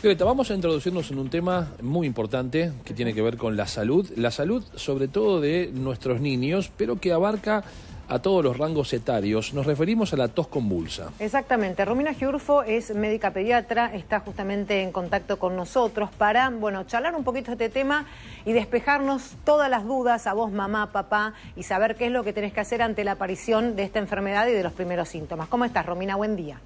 Greta, vamos a introducirnos en un tema muy importante que tiene que ver con la salud sobre todo de nuestros niños, pero que abarca a todos los rangos etarios. Nos referimos a la tos convulsa. Exactamente. Romina Giurfo es médica pediatra, está justamente en contacto con nosotros para, charlar un poquito de este tema y despejarnos todas las dudas a vos, mamá, papá, y saber qué es lo que tenés que hacer ante la aparición de esta enfermedad y de los primeros síntomas. ¿Cómo estás, Romina? Buen día.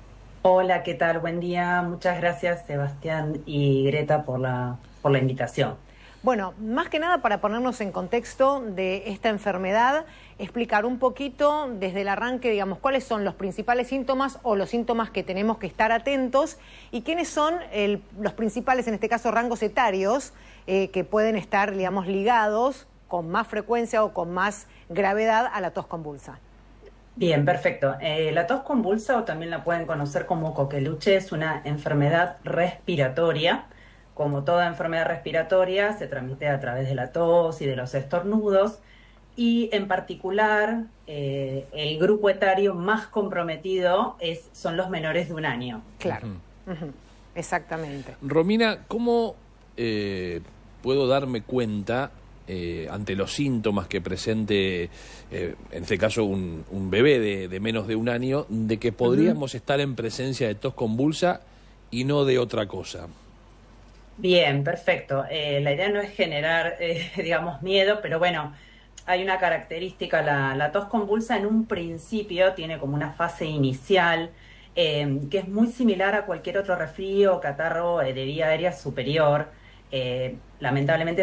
Hola, ¿qué tal? Buen día. Muchas gracias, Sebastián y Greta, por la invitación. Bueno, más que nada para ponernos en contexto de esta enfermedad, explicar un poquito desde el arranque, digamos, cuáles son los principales síntomas o los síntomas que tenemos que estar atentos y quiénes son los principales, en este caso, rangos etarios que pueden estar, digamos, ligados con más frecuencia o con más gravedad a la tos convulsa. Bien, perfecto. La tos convulsa, o también la pueden conocer como coqueluche, es una enfermedad respiratoria. Como toda enfermedad respiratoria, se transmite a través de la tos y de los estornudos. Y en particular, el grupo etario más comprometido son los menores de 1 año. Claro, exactamente. Romina, ¿cómo puedo darme cuenta ante los síntomas que presente, en este caso un bebé de menos de 1 año, de que podríamos estar en presencia de tos convulsa y no de otra cosa? Bien, perfecto. La idea no es generar, digamos, miedo, pero bueno, hay una característica. La tos convulsa en un principio tiene como una fase inicial que es muy similar a cualquier otro resfrío o catarro de vía aérea superior. Lamentablemente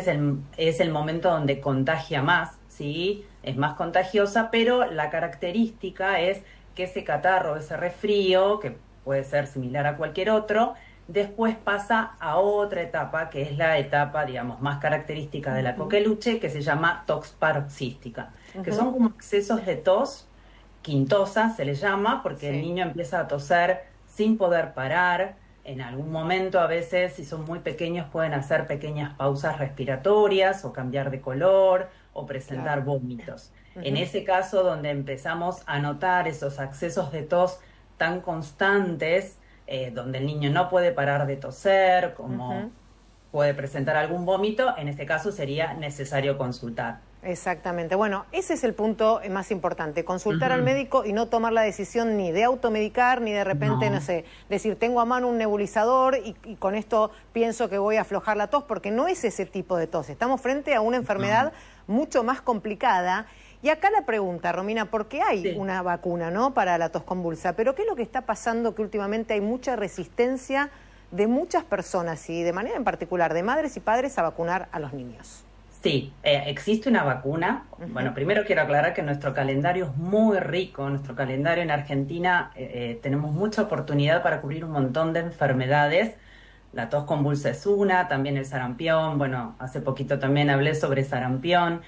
es el momento donde contagia más, ¿sí? Es más contagiosa, pero la característica es que ese catarro, ese resfrío, que puede ser similar a cualquier otro, después pasa a otra etapa, que es la etapa, digamos, más característica de la coqueluche, que se llama tos paroxística, que son como excesos de tos, quintosa se le llama, porque el niño empieza a toser sin poder parar. En algún momento, a veces, si son muy pequeños, pueden hacer pequeñas pausas respiratorias o cambiar de color o presentar vómitos. En ese caso, donde empezamos a notar esos accesos de tos tan constantes, donde el niño no puede parar de toser, como puede presentar algún vómito, en este caso sería necesario consultar. Exactamente. Bueno, ese es el punto más importante, consultar al médico y no tomar la decisión ni de automedicar, ni de repente, no sé, decir, tengo a mano un nebulizador y con esto pienso que voy a aflojar la tos, porque no es ese tipo de tos. Estamos frente a una enfermedad mucho más complicada. Y acá la pregunta, Romina, porque hay una vacuna, ¿no?, para la tos convulsa, pero ¿qué es lo que está pasando? Que últimamente hay mucha resistencia de muchas personas y de manera en particular de madres y padres a vacunar a los niños. Sí, existe una vacuna. Bueno, primero quiero aclarar que nuestro calendario es muy rico. Nuestro calendario en Argentina tenemos mucha oportunidad para cubrir un montón de enfermedades. La tos convulsa es una, también el sarampión. Bueno, hace poquito también hablé sobre sarampión.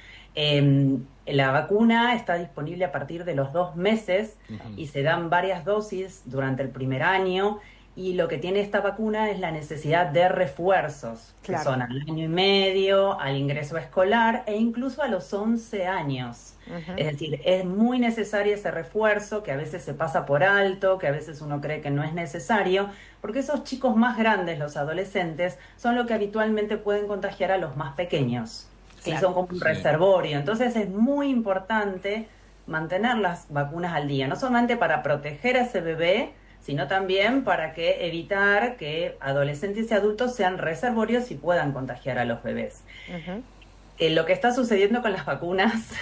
La vacuna está disponible a partir de los 2 meses y se dan varias dosis durante el primer año. Y lo que tiene esta vacuna es la necesidad de refuerzos, que son al 1 año y medio, al ingreso escolar e incluso a los 11 años. Es decir, es muy necesario ese refuerzo, que a veces se pasa por alto, que a veces uno cree que no es necesario, porque esos chicos más grandes, los adolescentes, son los que habitualmente pueden contagiar a los más pequeños. Sí, son como un reservorio. Entonces es muy importante mantener las vacunas al día, no solamente para proteger a ese bebé, sino también para evitar que adolescentes y adultos sean reservorios y puedan contagiar a los bebés. Lo que está sucediendo con las vacunas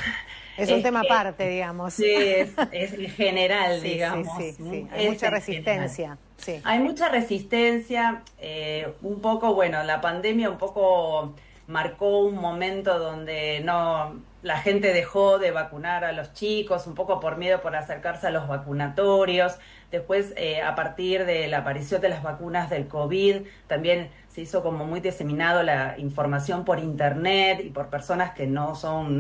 es un tema aparte, digamos. Sí, es general, digamos. Sí. Hay mucha resistencia. Sí. Hay mucha resistencia. Un poco, bueno, la pandemia un poco marcó un momento donde la gente dejó de vacunar a los chicos, un poco por miedo por acercarse a los vacunatorios. Después, a partir de la aparición de las vacunas del COVID, también se hizo como muy diseminado la información por internet y por personas que no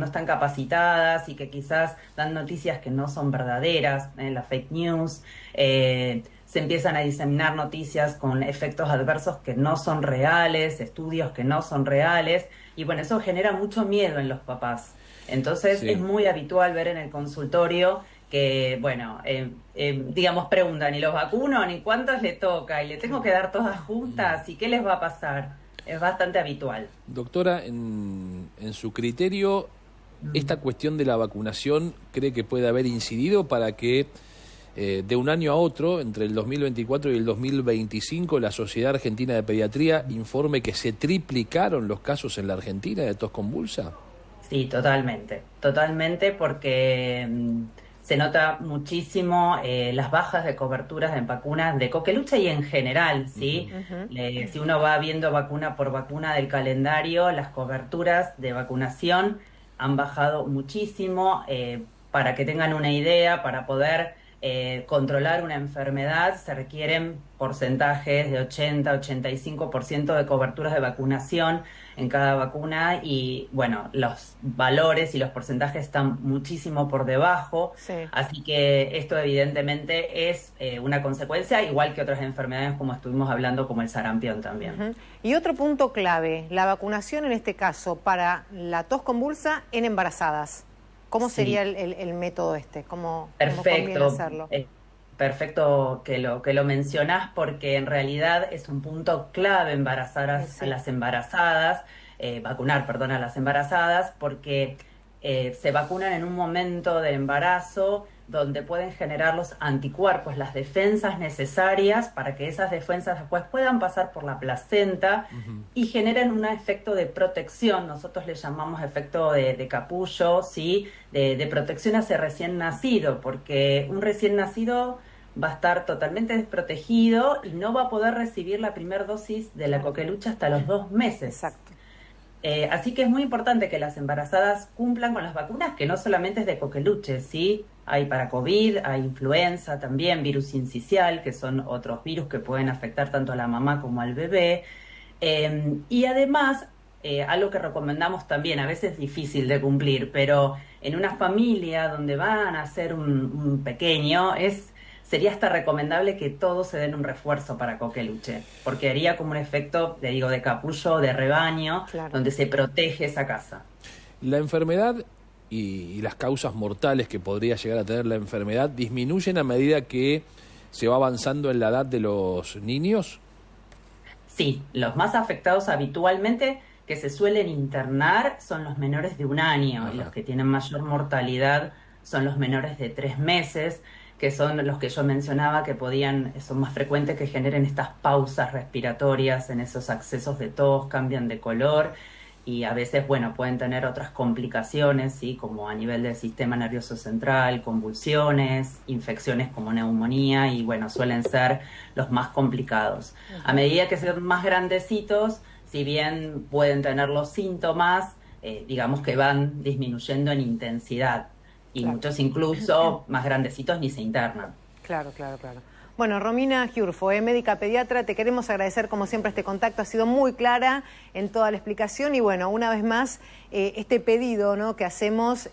están capacitadas y que quizás dan noticias que no son verdaderas, las fake news. Se empiezan a diseminar noticias con efectos adversos que no son reales, estudios que no son reales, y bueno, eso genera mucho miedo en los papás. Entonces es muy habitual ver en el consultorio que, bueno, digamos, preguntan, ¿y los vacuno? ¿Ni cuántos le toca? ¿Y le tengo que dar todas juntas? ¿Y qué les va a pasar? Es bastante habitual. Doctora, en su criterio, ¿esta cuestión de la vacunación cree que puede haber incidido para que de un año a otro, entre el 2024 y el 2025, la Sociedad Argentina de Pediatría informe que se triplicaron los casos en la Argentina de tos convulsa? Sí, totalmente, porque se nota muchísimo las bajas de coberturas en vacunas de coqueluche y en general, ¿sí? Si uno va viendo vacuna por vacuna del calendario, las coberturas de vacunación han bajado muchísimo. Para que tengan una idea, para poder controlar una enfermedad se requieren porcentajes de 80-85% de coberturas de vacunación en cada vacuna y bueno, los valores y los porcentajes están muchísimo por debajo, Sí. así que esto evidentemente es una consecuencia, igual que otras enfermedades como estuvimos hablando, como el sarampión también. Y otro punto clave, la vacunación en este caso para la tos convulsa en embarazadas. ¿Cómo sería el método este? ¿Cómo conviene hacerlo? Perfecto que lo mencionás porque en realidad es un punto clave embarazar a las embarazadas, vacunar, perdón, a las embarazadas porque se vacunan en un momento de embarazo donde pueden generar los anticuerpos, las defensas necesarias para que esas defensas después puedan pasar por la placenta y generen un efecto de protección. Nosotros le llamamos efecto de capullo, ¿sí? De protección hacia recién nacido, porque un recién nacido va a estar totalmente desprotegido y no va a poder recibir la primera dosis de la coqueluche hasta los 2 meses. Exacto. Así que es muy importante que las embarazadas cumplan con las vacunas, que no solamente es de coqueluche, ¿sí? Hay para COVID, hay influenza también, virus sincicial, que son otros virus que pueden afectar tanto a la mamá como al bebé. Y además, algo que recomendamos también, a veces es difícil de cumplir, pero en una familia donde van a ser un pequeño, sería hasta recomendable que todos se den un refuerzo para coqueluche, porque haría como un efecto, le digo, de capullo, de rebaño, donde se protege esa casa. La enfermedad y las causas mortales que podría llegar a tener la enfermedad disminuyen a medida que se va avanzando en la edad de los niños. Sí, los más afectados habitualmente que se suelen internar son los menores de 1 año y los que tienen mayor mortalidad son los menores de 3 meses, que son los que yo mencionaba que son más frecuentes que generen estas pausas respiratorias en esos accesos de tos, cambian de color y a veces, bueno, pueden tener otras complicaciones, ¿sí? Como a nivel del sistema nervioso central, convulsiones, infecciones como neumonía y, bueno, suelen ser los más complicados. A medida que son más grandecitos, si bien pueden tener los síntomas, digamos que van disminuyendo en intensidad y muchos incluso más grandecitos ni se internan. Claro. Bueno, Romina Giurfo, médica pediatra, te queremos agradecer como siempre este contacto, ha sido muy clara en toda la explicación y bueno, una vez más este pedido, ¿no?, que hacemos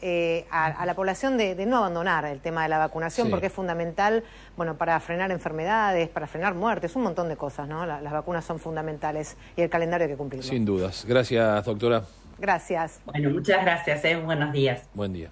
a la población de no abandonar el tema de la vacunación porque es fundamental, bueno, para frenar enfermedades, para frenar muertes, un montón de cosas, ¿no? Las vacunas son fundamentales y el calendario hay que cumplirlo. Sin dudas. Gracias, doctora. Gracias. Bueno, muchas gracias, buenos días. Buen día.